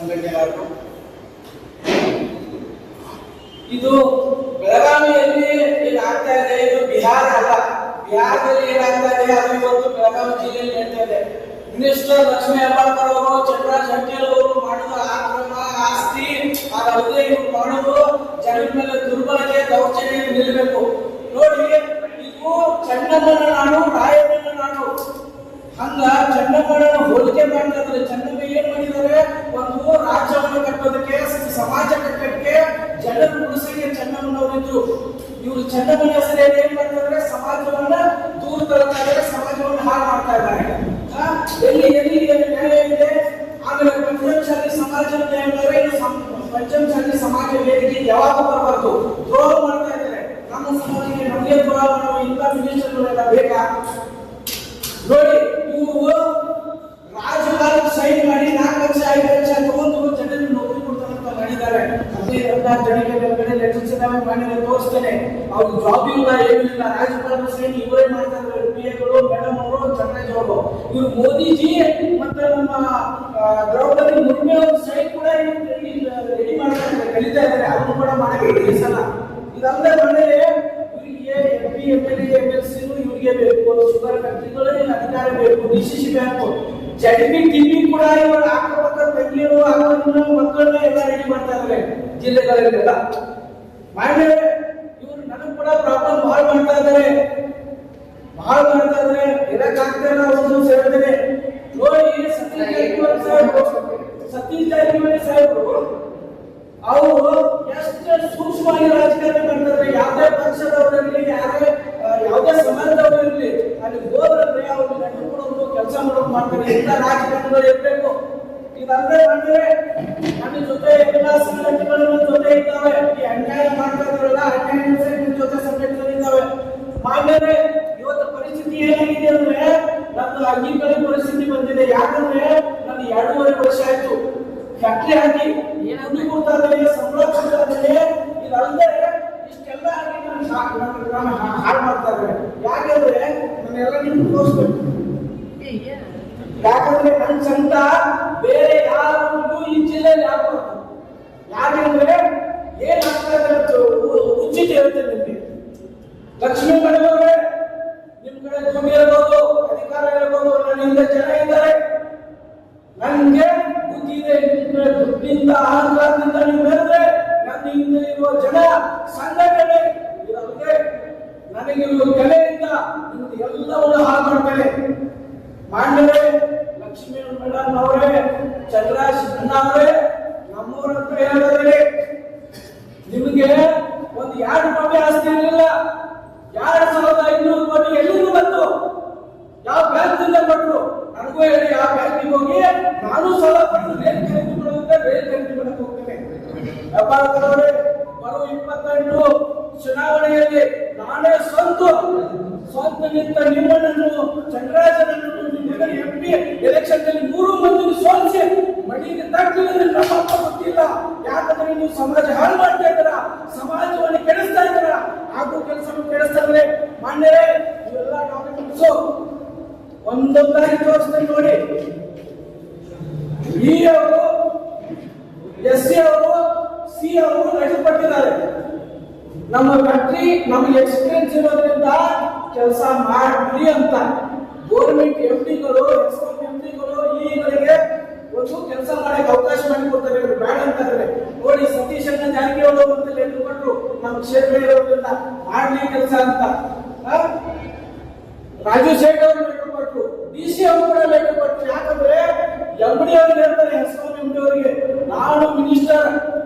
ಸಂಘಟನೆಗಾರರು. ಇದು ಬೆಳಗಾವಿಯಲ್ಲಿ ಏನಾಗ್ತಾ ಇದೆ, ಇದು ಬಿಹಾರ ಅಲ್ಲ. ಬಿಹಾರದಲ್ಲಿ ಏನಾಗ್ತಾ ಇದೆ ಅದು ಇವತ್ತು ಬೆಳಗಾವಿ ಜಿಲ್ಲೆಯಲ್ಲಿ ನಡೀತಾ ಇದೆ. ಮಿನಿಸ್ಟರ್ ಲಕ್ಷ್ಮೀ ಹೆಬ್ಬಾಳ್ಕರ್ ಅವರು, ಚಂದ್ರರಾಜ್ ಹಟ್ಟಿಯಲ್ ಅವರು ಮಾಡಿದ ಆಕ್ರಮ, ಆಸ್ತಿ ಅದಲ್ಲದೆ ಇವರು ಮಾಡೋದು ಜನರ ಮೇಲೆ ದುರ್ಬಳಕೆ, ದೌರ್ಜನ್ಯ ನಿಲ್ಲಬೇಕು. ನೋಡಿ, ಇದು ಚನ್ನಮ್ಮನ ನಾಡು, ರಾಯಣ್ಣನ ನಾಡು. ಹಂಗ ಚನ್ನಮ್ಮನ ಹೋಲಿಕೆ ಮಾಡ್ತಾ ಇದ್ದಾರೆ. ಚನ್ನಮ್ಮ ಏನ್ ಮಾಡಿದ್ದಾರೆ, ಒಂದು ರಾಜ್ಯವನ್ನು ಕಟ್ಟೋದಕ್ಕೆ, ಸಮಾಜ ಕಟ್ಟಕ್ಕೆ, ಜನರು ಉಳಿಸಿಗೆ ಚನ್ನಮ್ಮನವರಿದ್ರು. ಇವರು ಚನ್ನಮ್ಮನ ಹೆಸರು ಏನ್ ಮಾಡ್ತಾರೆ, ಸಮಾಜವನ್ನ ದೂರ ತಳ್ತಾ ಇದ್ದಾರೆ, ಸಮಾಜವನ್ನು ಹಾಳು ಮಾಡ್ತಾ ಇದ್ದಾರೆ. ಎಲ್ಲಿ ಎಲ್ಲಿ ನ್ಯಾಯ ಇದೆ? ಆಮೇಲೆ ಪಂಚಮಶಾಲಿ ಸಮಾಜ ಪಂಚಮಶಾಲಿ ಸಮಾಜ ವೇದಿಕೆ ಯಾವಾಗ ಬರಬಾರ್ದು, ದ್ರೋಹ ಮಾಡ್ತಾ ಇದ್ದಾರೆ. ನಮ್ಮ ಸಮಾಜಕ್ಕೆ ನಮಗೆ ದ್ರೋಹ ಮಾಡುವ ಇಂಥ ಮಿನಿಸ್ಟರ್ಗಳೆಲ್ಲ ಬೇಕಾ? ನೋಡಿ, ಇವರು ರಾಜಕಾರಣ ಸೈನ್ ಮಾಡಿ 4 ಲಕ್ಷ 5 ಲಕ್ಷ ತಗೊಂಡು ಜನರಿಗೆ ನೌಕರಿ ಕೊಡ್ತಾರಂತ ಮಾಡಿದ್ದಾರೆ. 15 ಜನಕ್ಕೆ ಲೆಟರ್ಸ್ ಮಾಡಿದ್ರೆ ತೋರಿಸ್ತೇನೆ. ಅವ್ರಿಗೆ ಜಾಬ್ ಇಲ್ಲ, ಏನಿಲ್ಲ. ರಾಜಕಾರಣ ಸೈನ್ ಇವರೇ ಮಾಡ್ತಾ ಇದ್ದಾರೆ. PAಗಳು, ಮೇಡಮ್ ಅವರು, ಚಂದ್ರರಾಜ್ ಅವರು. ಇವರು ಮೋದಿಜಿ ಮತ್ತೆ ನಮ್ಮ ದ್ರೌಪದಿ ಮುರ್ಮು ಅವ್ರ ಸೈನ್ ಕೂಡ ರೆಡಿ ಮಾಡ್ತಾ ಇದ್ದಾರೆ, ಕಲಿತಾ ಇದ್ದಾರೆ. ಅದನ್ನು ಕೂಡ ಮಾಡಬೇಕು ಈ ಸಲ. ಇದಲ್ಲದೆ ಮನೆ ಇವರಿಗೆ MP, MLA, MLC ಇವರಿಗೆ ಬೇಕು, ಶುಗರ್ ಫ್ಯಾಕ್ಟರಿಗಳು ಅಧಿಕಾರ ಬೇಕು, DCC ಬೇಕು, JDB, TB ಕೂಡ ಇವರು ಅಕ್ಕಪಕ್ಕ ತಂಗಿಯರು, ಅಕ್ಕನ ಮಕ್ಕಳನ್ನ ಎಲ್ಲ ರೆಡಿ ಮಾಡ್ತಾ ಇದ್ದಾರೆ ಜಿಲ್ಲೆಗಳಲ್ಲೆಲ್ಲ. ಮಾಡಿ ಇವರು ನನಗೆ ಕೂಡ ಪ್ರಾಬ್ಲಮ್ ಬಹಳ ಮಾಡ್ತಾ ಇದ್ದಾರೆ, ಇರಕ್ಕಾಗ್ತಾ ಇಲ್ಲ. ಒಂದು ಸೇರಿದ್ದೇನೆ ನೋಡಿ, ಸತೀಶ್ ಜಾರಕಿಹೊಳಿ ಸಾಹೇಬರು ಅವರು ಎಷ್ಟು ಸೂಕ್ಷ್ಮವಾಗಿ ರಾಜಕಾರಣ ಮಾಡ್ತಾರೆ. ಯಾವುದೇ ಪಕ್ಷದವರಿರಲಿ, ಯಾವುದೇ ಸಮಾಜದವರಿರಲಿ, ಅಲ್ಲಿ ಹೋದ್ರೆ ಅವ್ರಿಗೆ ಗಂಟು ಕೊಡೋದು, ಕೆಲಸ ಮಾಡೋದು ಮಾಡ್ತಾರೆ. ಇಂಥ ರಾಜಕಾರಣಗಳು ಇರಬೇಕು. ಇದಲ್ಲದೆ ಮಾಡಿದ್ರೆ ನನ್ನ ಜೊತೆ ಎಲ್ಲ ಸಂಘಟನೆಗಳ ಜೊತೆ ಇದ್ದಾವೆ. ಈ ಅನ್ಯಾಯ ಮಾಡ್ತಾ ಇದ್ದಾರಲ್ಲ, ಅನ್ಯಾಯ ಜೊತೆ ಸಂಘಟನೆಗಳಿದ್ದಾವೆ. ಮಾಡಿದ್ರೆ ಇವತ್ತು ಪರಿಸ್ಥಿತಿ ಏನಾಗಿದೆ ಅಂದ್ರೆ, ನನ್ನ ಅಂಗೀಕರಣ ಪರಿಸ್ಥಿತಿ ಬಂದಿದೆ. ಯಾಕಂದ್ರೆ ನಾನು 2.5 ವರ್ಷ ಆಯ್ತು ಫ್ಯಾಕ್ಟ್ರಿ ಹಾಕಿ ಏನಾದ್ರು ಕೊಡ್ತಾ ಇದ್ದಾರೆ, ಸಂಬಳ ಕೊಡ್ತಾ ಇದ್ದಾರೆ. ಇದಲ್ಲದೆ ಇಷ್ಟೆಲ್ಲ ಆಗಿ ನಾನು ಹಾಳು ಮಾಡ್ತಾ ಇದ್ದಾರೆ. ಯಾಕಂದ್ರೆ ನಾನೆಲ್ಲ ನಿಮ್ಗೆ ತೋರಿಸ್ಬೇಕು. ಯಾಕಂದ್ರೆ ನನ್ನ ಚಂದ ಬೇರೆ ಯಾರಿಗೂ ಈ ಜಿಲ್ಲೆಯಲ್ಲಿ ಆಗ್ಬಾರ್ದು. ಯಾಕಂದ್ರೆ ಏನಾಗ್ತಾ ಇದೆ ಉಚಿತ ಇರುತ್ತೆ ನಿಮ್ಗೆ. ಲಕ್ಷ್ಮೀ ಮೇಡಮ್ ಅವರೇ, ನಿಮ್ ಕಡೆ ಭೂಮಿ ಇರ್ಬೋದು, ಅಧಿಕಾರ ಇರ್ಬೋದು, ನನ್ನಿಂದ ಜನ ಇದ್ದಾರೆ, ನನಗೆ ಬುದ್ಧಿ ಇದೆ. ದುಡ್ಡಿಂದ ಅಹಂಕಾರದಿಂದ ನೀವು ಹೇಳಿದ್ರೆ ನನ್ನಿಂದ ಇರುವ ಜನ ಸಂಘಟನೆ ಇರೋದೇ ನನಗಿರುವ ಕಲೆಯಿಂದ ನಿಮ್ದು ಎಲ್ಲವನ್ನು ಹಾಳು ಮಾಡ್ತಾರೆ. ಮಾಡಿದ್ರೆ ಲಕ್ಷ್ಮೀ ಮೇಡಮ್ ಅವರೇ, ಚಂದ್ರರಾಜ್ ಅಣ್ಣ ಅವರೇ, ನಮ್ಮವರಂತ ಹೇಳಿದ್ರೆ ನಿಮಗೆ ಒಂದು 2 ಕೋಟಿ ಆಸ್ತಿ ಇರಲಿಲ್ಲ. 2,500 ಕೋಟಿ ಎಲ್ಲಿಂದ ಬಂತು? ಯಾವ ಬ್ಯಾಂಕ್ನಿಂದ ಕೊಟ್ಟರು? ನನಗೂ ಹೇಳಿ, ಯಾವ ಬ್ಯಾಂಕಿಗೆ ಹೋಗಿ ನಾನು ಸಾಲ ಪಡೆದು ರೇಲ್ ಖರೀದಿ ಮಾಡೋದ್ರೆ ರೇಲ್ ಖರೀದಿ ಮಾಡಕ್ಕೆ ಹೋಗ್ತೇನೆ. ವ್ಯಾಪಾರದವರೇ, ಬರುವ 28 ಚುನಾವಣೆಯಲ್ಲಿ ನಾನೇ ಸ್ವಂತ ನಿಂತ ನಿಮ್ಮನ್ನು, ಚಂದ್ರರಾಜನನ್ನು MP ಎಲೆಕ್ಷನ್ ನಲ್ಲಿ 3 ಮಂದಿ ಸೋಲಿಸಿ ಮಡಿಗೆ ತಟ್ಟಿದ್ರೆ ನಮ್ಮ ಅಪ್ಪ ಗೊತ್ತಿಲ್ಲ. ಯಾಕಂದ್ರೆ ನೀವು ಸಮಾಜ ಹಾಳು ಮಾಡ್ತಾ ಇದ್ದೀರಾ, ಸಮಾಜವನ್ನು ಕೆಡಿಸ್ತಾ ಇದ್ದೀರಾ, ಹಾಗೂ ಕೆಲಸವನ್ನು ಕೆಡಿಸ್ತಾ ಇದ್ದಾರೆ. ಮಾನ್ಯರೇ, ಇವೆಲ್ಲ ಡಾಕ್ಯುಮೆಂಟ್ಸ್ ಒಂದೊಂದಾಗಿ ತೋರಿಸ್ತೇನೆ ನೋಡಿ. E ಅವರು, SC ಅವರು, C ಅವರು ರಜೆಪಟ್ಟಿದ್ದಾರೆ. ನಮ್ಮ ಫ್ಯಾಕ್ಟ್ರಿ ನಮಗೆ ಎಕ್ಸ್ಪೀರಿಯನ್ಸ್ ಇರೋದ್ರಿಂದ ಕೆಲಸ ಮಾಡಿ ಅಂತ ಗೌರ್ಮೆಂಟ್ MDಗಳು, MDಗಳು ಈಗಳಿಗೆ ಒಂದು ಕೆಲಸ ಮಾಡಕ್ಕೆ ಅವಕಾಶ ಮಾಡಿಕೊಡ್ತಾರೆ. ಇವರು ಬೇಡ ಅಂತಾರೆ. ನೋಡಿ, ಸತೀಶ್ ಜಾರಕಿಹೊಳಿ ಅಂತ ಲೆಟರ್ ಕೊಟ್ಟರು, ನಮ್ಮ ಕ್ಷೇತ್ರ ಇರೋದ್ರಿಂದ ಮಾಡ್ಲಿ ಕೆಲಸ ಅಂತ. ರಾಜು ಶೇಖರ್ ಅವರು ಲೆಟರ್ ಕೊಟ್ಟರು, DC ಅವರು ಕೂಡ ಲೆಟರ್ ಕೊಟ್ಟರು. ಯಾಕಂದ್ರೆ MD ಅವ್ರಿಗೆ ಹೇಳ್ತಾರೆ, MD ಅವರಿಗೆ, ನಾನು ಮಿನಿಸ್ಟರ್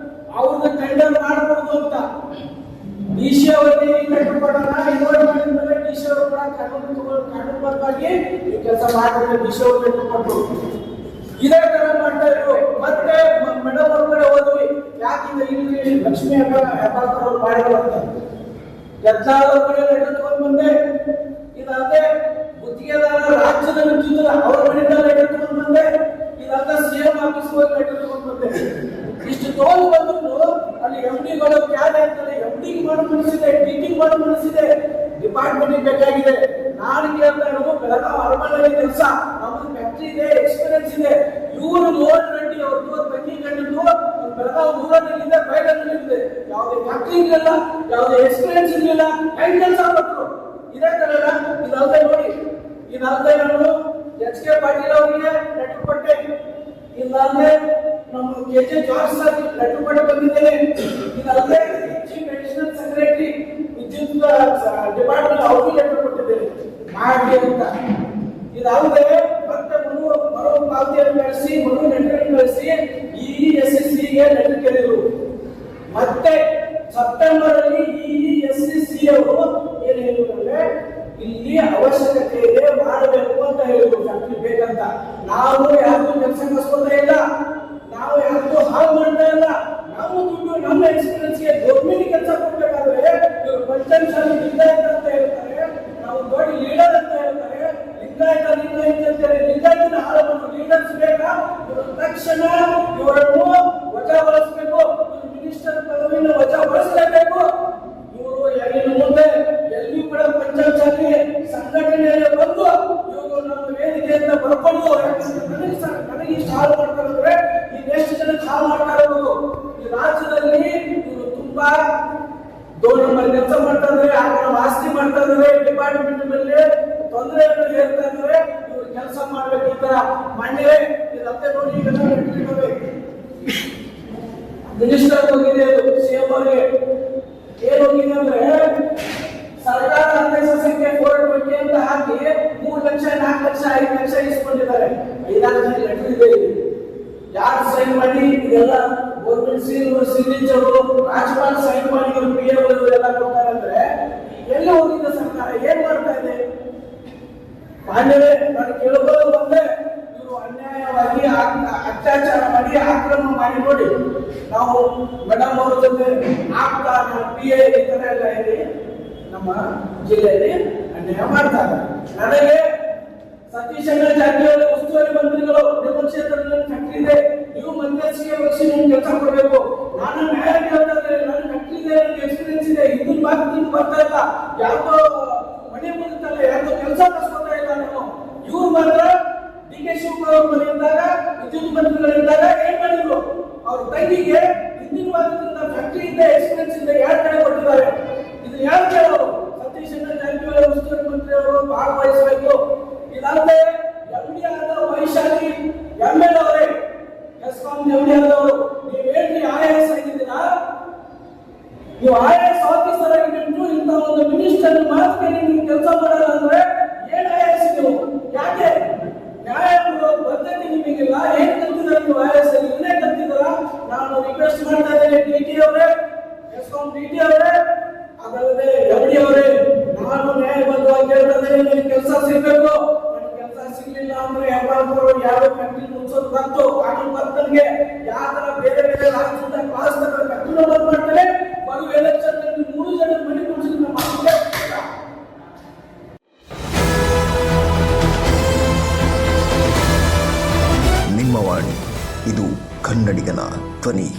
ಅವ್ರನ್ನ ಟೆಂಡರ್ ಮಾಡಬಹುದು ಅಂತ. DC ಅವರಿಗೆ ಈ ಲೆಟರ್ ಕೊಡೋಣ, ಇನ್ವೈಟ್ ಮಾಡಿದ್ಮೇಲೆ DC ಅವರು ಕೂಡ ಕಾನೂನುಬದ್ಧವಾಗಿ ಈ ಕೆಲಸ ಮಾಡಬೇಕು. DC ಅವರು ಲೆಟರ್ ಕೊಟ್ಟರು. ಇದೇ ತರ ಮಾಡ್ತಾ ಇದ್ರು. ಮತ್ತೆ ಮೇಡಮ್ ಅವ್ರ ಕಡೆ ಹೋದ್ವಿ, ಯಾಕಿಂದ ಇಲ್ಲಿ ಲಕ್ಷ್ಮೀ ಹೆಬ್ಬಾಳ್ಕರ್ ಅವರು ಮಾಡಿದ್ರು ಅಂತ. ಯತ್ನಾಳ್ ಕಡೆ ಲೆಟರ್ ತಗೊಂಡು ಬಂದೆ. ಇದಾದ್ರೆ ಗುತ್ತಿಗೆದಾರ ರಾಜ್ಯದ ವಿದ್ಯುತ್ ಅವ್ರ ಮನೆಯಿಂದ ಲೆಟರ್ ತಗೊಂಡು ಬಂದೆ. ಇದಾದ್ರೆ CM ಆಫೀಸ್ ಹೋಗಿ ಲೆಟರ್ ತಗೊಂಡು ಬಂದೆ. ಇಷ್ಟು ತಗೊಂಡು ಬಂದ್ರು ಅಲ್ಲಿ MDಗಳು ಕ್ಯಾರೆ ಅಂತಾರೆ. MDಗೆ ಮಾಡೋ ಮನಸ್ಸಿದೆ, ಟೀಚಿಂಗ್ ಮಾಡೋ ಮನಸ್ಸಿದೆ, ಡಿಪಾರ್ಟ್ಮೆಂಟ್ ಬೇಕಾಗಿದೆ. ನಾನು ಕೇಳ್ತಾ ಇರೋದು ಬೆಳಗಾವಿ ಅರಮನೆಯಲ್ಲಿ ಕೆಲಸ, ನಮ್ಮದು ಫ್ಯಾಕ್ಟ್ರಿ ಇದೆ, ಎಕ್ಸ್ಪೀರಿಯನ್ಸ್ ಇದೆ. ಇವರು ಲೋನ್ ರೆಡ್ಡಿ ಅವ್ರದ್ದು ತಂಗಿ ಬೆಳಗಾವಿ ಊರಲ್ಲಿದೆ, ಬಯಲಲ್ಲಿದೆ, ಯಾವುದೇ ಫ್ಯಾಕ್ಟ್ರಿ ಇರಲಿಲ್ಲ, ಯಾವುದೇ ಎಕ್ಸ್ಪೀರಿಯನ್ಸ್ ಇರಲಿಲ್ಲ, ಹೆಂಗ್ ಕೆಲಸ ಕೊಟ್ಟರು. ಇದೇ ತರ ಇದಲ್ಲದೆ ನೋಡಿ, ಇದಲ್ಲದೆ ನಾನು ಎಚ್.ಕೆ. ಪಾಟೀಲ್ ಅವರಿಗೆ ಲೆಟರ್ ಕೊಟ್ಟೆ, ಇದಲ್ಲದೆ ನಮ್ಮ ಕೆ.ಜೆ. ಜಾರ್ಜ್ ಸರ್ ಲೆಟರ್ ಕೊಟ್ಟು ಬಂದಿದ್ದೇನೆ, ಇದಲ್ಲದೆ ಚೀಫ್ ಅಡಿಷನಲ್ ಸೆಕ್ರೆಟರಿ ವಿದ್ಯುತ್ ಡಿಪಾರ್ಟ್ಮೆಂಟ್ ಅವ್ರಿಗೆ ಲೆಟರ್ ಕೊಟ್ಟಿದ್ದೇನೆ ಮಾಡಿ ಅಂತ. ಇದಲ್ಲದೆ ಮತ್ತೆ ಮರು ಪಾವತಿಯನ್ನು ಕಳಿಸಿ, ಮರು ಲೆಟರ್ ಕಳಿಸಿ EESCಗೆ ಲೆಟರ್ ಕೇಳಿದ್ರು. ಮತ್ತೆ ಸೆಪ್ಟೆಂಬರ್ ಅಲ್ಲಿ EESC ಅವರು ಏನ್ ಹೇಳಿದ್ರೆ, ಇಲ್ಲಿ ಅವಶ್ಯಕತೆ ಇದೆ, ಮಾಡಬೇಕು ಅಂತ ಹೇಳಿದ್ರು, ಫ್ಯಾಕ್ಟ್ರಿ ಬೇಕಂತ. ನಾವು ಯಾರಿಗೂ ಕೆಲಸ ಕಳಿಸ್ಕೊಳ್ತಾ ಇಲ್ಲ, ನಾವು ಯಾರಿಗೂ ಹಾಳು ಮಾಡ್ತಾ ಇಲ್ಲ. ನಮ್ಮ ದುಡ್ಡು, ನಮ್ಮ ಎಕ್ಸ್ಪೀರಿಯನ್ಸ್ಗೆ ಗೌರ್ಮೆಂಟ್ ಕೆಲಸ ಕೊಡ್ಬೇಕಾದ್ರೆ ಇವರು ಪಂಚಾಯತ್ ಲಿಂಗಾಯತ ಅಂತ ಹೇಳ್ತಾರೆ, ನಾವು ದೊಡ್ಡ ಲೀಡರ್ ಅಂತ ಹೇಳ್ತಾರೆ. ಲಿಂಗಾಯತ ಅಂತಾರೆ, ಲಿಂಗಾಯತನ ಹಾಳು ಮಾಡೋ ಲೀಡರ್ಸ್ ಬೇಕಾ? ಇವರು ತಕ್ಷಣ ಇವರನ್ನು ವಜಾಗೊಳಿಸಬೇಕು, ಮಿನಿಸ್ಟರ್ ಪದವಿಯನ್ನು ವಜಾಗೊಳಿಸಲೇಬೇಕು. ಇವರು ಇನ್ನು ಮುಂದೆ ಎಲ್ಲಿಯೂ ಕೂಡ ಪಂಚಾಯತ್ ಸಂಘಟನೆಯಲ್ಲಿ ಬಂದು ಇವರು ನಮ್ಮ ವೇದಿಕೆಯಿಂದ ಬರ್ಕೊಂಡು ನನಗೆ ಇಷ್ಟು ಹಾಳು ಮಾಡ್ತಾರೆ, ಈ ಎಷ್ಟು ಜನಕ್ಕೆ ಹಾಳು ಮಾಡ್ತಾ ಇರೋದು. ಈ ರಾಜ್ಯದಲ್ಲಿ ಇವರು ತುಂಬಾ ನಂಬರ್ ಕೆಲಸ ಮಾಡ್ತಾ ಇದ್ದಾರೆ, ನಮ್ಮ ಆಸ್ತಿ ಮಾಡ್ತಾ ಇದ್ದಾರೆ, ಡಿಪಾರ್ಟ್ಮೆಂಟ್ ಮೇಲೆ ತೊಂದರೆಯನ್ನು ಹೇಳ್ತಾ ಇದ್ದಾರೆ. ಇವರು ಕೆಲಸ ಮಾಡ್ಬೇಕು. ಈ ತರ ಮಣ್ಣೆ ಇದಲ್ಲದೆ ನೋಡಿ, ಈಗ ಮಿನಿಸ್ಟರ್ ಹೋಗಿದೆ, CM ಅವರಿಗೆ ಏನ್ ಹೋಗಿದೆ ಅಂದ್ರೆ, ಸರ್ಕಾರ ಆದೇಶ ಸಂಖ್ಯೆ 420 ಅಂತ ಹಾಕಿ 3 ಲಕ್ಷ 4 ಲಕ್ಷ 5 ಲಕ್ಷ ಇಸ್ಕೊಂಡಿದ್ದಾರೆ. 5-6 ಲೆಟರ್ ಇದೆ. ಯಾರು ಸೈನ್ ಮಾಡಿ ಇದೆಲ್ಲ ಗೌರ್ಮೆಂಟ್ ಸಿಗ್ನೇಚರ್, ರಾಜ್ಯಪಾಲ ಸೈನ್ ಮಾಡಿ PA ಎಲ್ಲ ಕೊಡ್ತಾರೆ ಅಂದ್ರೆ ಎಲ್ಲಿ ಹೋಗಿದೆ ಸರ್ಕಾರ? ಏನ್ ಮಾಡ್ತಾ ಇದೆ? ಮಾನ್ಯವೇ, ನಾನು ಕೇಳಬಹುದು ಒಂದೇ, ಇವರು ಅನ್ಯಾಯವಾಗಿ ಅತ್ಯಾಚಾರ ಮಾಡಿ ಆಕ್ರಮಣ ಮಾಡಿ ನೋಡಿ. ನಾವು ಮೇಡಮ್ ಅವ್ರ ಜೊತೆ ಆಗ್ತಾ PA ಈ ತರ ಎಲ್ಲ ಹೇಳಿ ನಮ್ಮ ಜಿಲ್ಲೆಯಲ್ಲಿ ಅನ್ಯಾಯ ಮಾಡ್ತಾರೆ. ನನಗೆ ಸತೀಶ್ ಜಾರಕಿಹೊಳಿ ಉಸ್ತುವಾರಿ ಮಂತ್ರಿಗಳು, ನಿಮ್ಮ ಕ್ಷೇತ್ರದಲ್ಲಿ ಫ್ಯಾಕ್ಟ್ರಿ ಇದೆ, ನೀವು ಮಧ್ಯಸ್ಥಿಕೆ ವಹಿಸಿ ನೀವು ಕೆಲಸ ಕೊಡಬೇಕು. ನಾನು ನ್ಯಾಯ ಕೇಳ್ತಾ ಇದ್ದೇನೆ, ನನ್ನ ಫ್ಯಾಕ್ಟ್ರಿ ಇದೆ, ನನಗೆ ಎಕ್ಸ್ಪೀರಿಯನ್ಸ್ ಇದೆ, ಇದನ್ನ ಬಾಕಿ ಬರ್ತಾ ಇಲ್ಲ, ಯಾಕೋ ಮನೆ ಮುಗಿತಲ್ಲ, ಯಾಕೋ ಕೆಲಸ ಕಳ್ಸ್ಕೊತಾ ಇಲ್ಲ ನಾನು. ಇವ್ರು ಮಾತ್ರ DK ಶಿವಕುಮಾರ್ ಮನೆಯಿಂದಾಗ ವಿದ್ಯುತ್ ಮಂತ್ರಿಗಳಿದ್ದಾಗ ಏನ್ ಮಾಡಿದ್ರು, ಅವ್ರ ತಂಗಿಗೆ ಹಿಂದಿನ ವಾರದಿಂದ ಫ್ಯಾಕ್ಟ್ರಿ ಇಂದ ಎಕ್ಸ್ಪೀರಿಯನ್ಸ್ ಇಂದ 2 ಕಡೆ ಕೊಟ್ಟಿದ್ದಾರೆ. ಇದು ಯಾರು ಕೇಳೋರು? ಸತೀಶ್ ಜಾರಕಿಹೊಳಿ ಉಸ್ತುವಾರಿ ಮಂತ್ರಿ ಅವರು ಭಾಗವಹಿಸಬೇಕು. ಇದಲ್ಲದೆ MD ಆದ ವೈಶಾಲಿ ML ಅವರೇ, ಎಸ್ಕಾಂ MD ಆದವರು, ನೀವು ಹೇಳ್ರಿ IAS ಆಗಿದ್ದೀರಾ, ನೀವು IAS ಆಫೀಸರ್ ಆಗಿಬಿಟ್ಟು ಇಂಥ ಒಂದು ಮಿನಿಸ್ಟರ್ ಮಾತ್ರ ನೀವು ಕೆಲಸ ಮಾಡಲ್ಲ ಅಂದ್ರೆ ಏನ್ IAS ನೀವು? ಯಾಕೆ ನ್ಯಾಯ ಪದ್ಧತಿ ನಿಮಗಿಲ್ಲ? ಏನ್ ಕಲ್ತಿದ್ದಾರೆ ನೀವು IAS ಅಲ್ಲಿ? ಇನ್ನೇ ಕಲ್ತಿದ್ದಾರ? ನಾನು ರಿಕ್ವೆಸ್ಟ್ ಮಾಡ್ತಾ ಇದ್ದೇನೆ, DT ಅವರೇ, ಎಸ್ಕಾಂ DT ಅವರೇ, ಅದಲ್ಲದೆ MD ಅವರೇ, ನಾನು ನ್ಯಾಯಬದ್ಧವಾಗಿ ಹೇಳ್ತಾ ಇದ್ದೇನೆ, ನಿಮಗೆ ಕೆಲಸ ಸಿಗಬೇಕು. ಕೆಲಸ ಸಿಗ್ಲಿಲ್ಲ ಅಂದ್ರೆ ಯಾವ ಫ್ಯಾಕ್ಟ್ರಿ ಮುಚ್ಚೋದು ಬಂತು, ಕಾನೂನು ಬರ್ತನಿಗೆ ಯಾವ ತರ ಬೇರೆ ಬೇರೆ ರಾಜ್ಯದಿಂದ ಕ್ಲಾಸ್ ಫ್ಯಾಕ್ಟ್ರಿ ಬಂದ್ ಮಾಡ್ತಾರೆ. ಬರುವ ಎಲೆಕ್ಷನ್ 3 ಜನ ಮನೆ ಮುಚ್ಚಿದ್ರೆ ಮಾಡ್ತಾರೆ. ನಿಮ್ಮ ವಾಣಿ, ಇದು ಕನ್ನಡಿಗನ ಧ್ವನಿ.